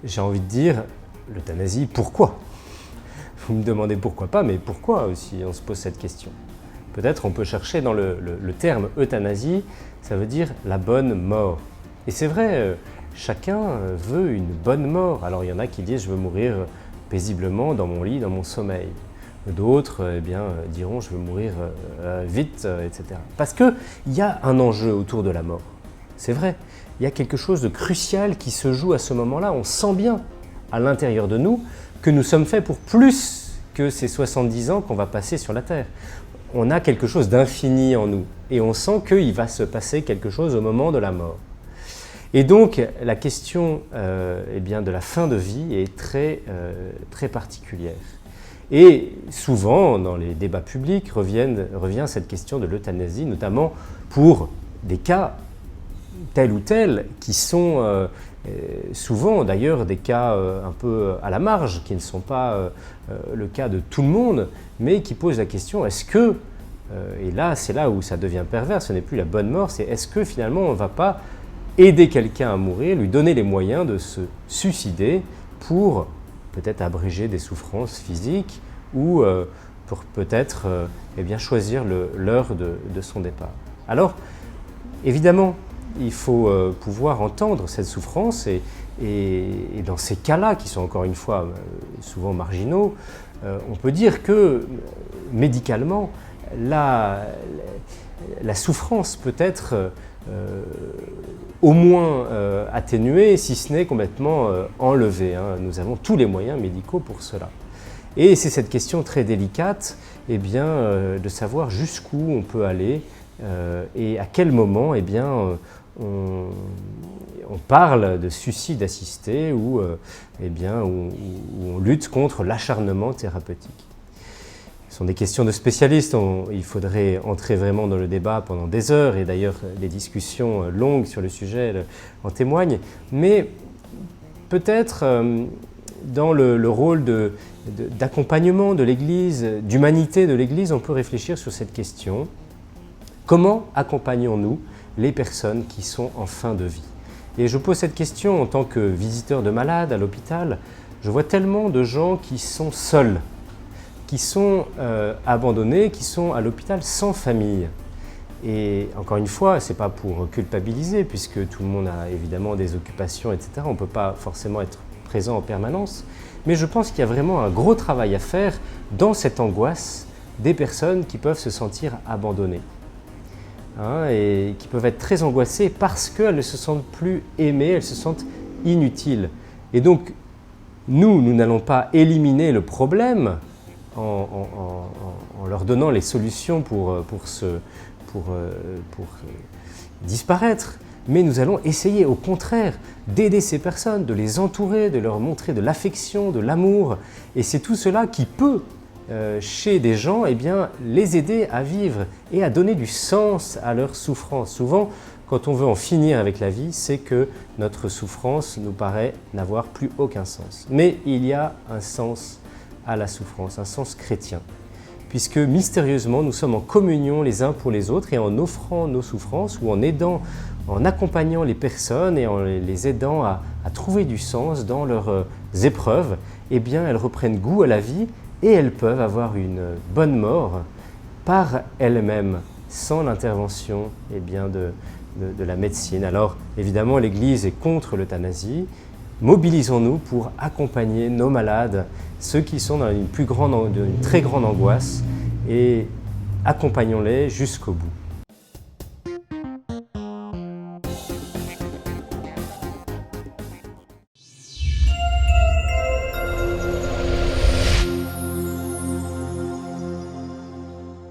j'ai envie de dire, l'euthanasie, pourquoi? Vous me demandez pourquoi pas, mais pourquoi aussi on se pose cette question? Peut-être on peut chercher dans le terme euthanasie, ça veut dire la bonne mort. Et c'est vrai, chacun veut une bonne mort. Alors il y en a qui disent je veux mourir paisiblement dans mon lit, dans mon sommeil. D'autres diront je veux mourir vite, etc. Parce qu'il y a un enjeu autour de la mort. C'est vrai, il y a quelque chose de crucial qui se joue à ce moment-là. On sent bien à l'intérieur de nous que nous sommes faits pour plus que ces 70 ans qu'on va passer sur la Terre. On a quelque chose d'infini en nous et on sent qu'il va se passer quelque chose au moment de la mort. Et donc la question de la fin de vie est très particulière. Et souvent, dans les débats publics, revient cette question de l'euthanasie, notamment pour des cas tels ou tels qui sont souvent d'ailleurs des cas un peu à la marge, qui ne sont pas le cas de tout le monde, mais qui posent la question, est-ce que, et là c'est là où ça devient pervers, ce n'est plus la bonne mort, c'est est-ce que finalement on ne va pas aider quelqu'un à mourir, lui donner les moyens de se suicider pour peut-être abréger des souffrances physiques ou pour peut-être choisir l'heure de son départ. Alors, évidemment, il faut pouvoir entendre cette souffrance et dans ces cas-là, qui sont encore une fois souvent marginaux, on peut dire que médicalement, la souffrance peut être au moins atténuée, si ce n'est complètement enlevée. Nous avons tous les moyens médicaux pour cela. Et c'est cette question très délicate de savoir jusqu'où on peut aller et à quel moment on parle de suicide assisté ou où on lutte contre l'acharnement thérapeutique. Ce sont des questions de spécialistes, il faudrait entrer vraiment dans le débat pendant des heures, et d'ailleurs les discussions longues sur le sujet en témoignent, mais peut-être dans le rôle d'accompagnement de l'Église, d'humanité de l'Église, on peut réfléchir sur cette question. Comment accompagnons-nous les personnes qui sont en fin de vie? Et je pose cette question en tant que visiteur de malades à l'hôpital. Je vois tellement de gens qui sont seuls, qui sont abandonnés, qui sont à l'hôpital sans famille. Et encore une fois, ce n'est pas pour culpabiliser, puisque tout le monde a évidemment des occupations, etc. On ne peut pas forcément être présent en permanence. Mais je pense qu'il y a vraiment un gros travail à faire dans cette angoisse des personnes qui peuvent se sentir abandonnées. Et qui peuvent être très angoissées parce qu'elles ne se sentent plus aimées, elles se sentent inutiles. Et donc, nous n'allons pas éliminer le problème en leur donnant les solutions pour disparaître, mais nous allons essayer au contraire d'aider ces personnes, de les entourer, de leur montrer de l'affection, de l'amour. Et c'est tout cela qui peut chez des gens, les aider à vivre et à donner du sens à leur souffrance. Souvent, quand on veut en finir avec la vie, c'est que notre souffrance nous paraît n'avoir plus aucun sens. Mais il y a un sens à la souffrance, un sens chrétien, puisque mystérieusement, nous sommes en communion les uns pour les autres et en offrant nos souffrances ou en aidant, en accompagnant les personnes et en les aidant à trouver du sens dans leurs épreuves, elles reprennent goût à la vie et elles peuvent avoir une bonne mort par elles-mêmes, sans l'intervention de la médecine. Alors évidemment, l'Église est contre l'euthanasie. Mobilisons-nous pour accompagner nos malades, ceux qui sont dans une très grande angoisse, et accompagnons-les jusqu'au bout.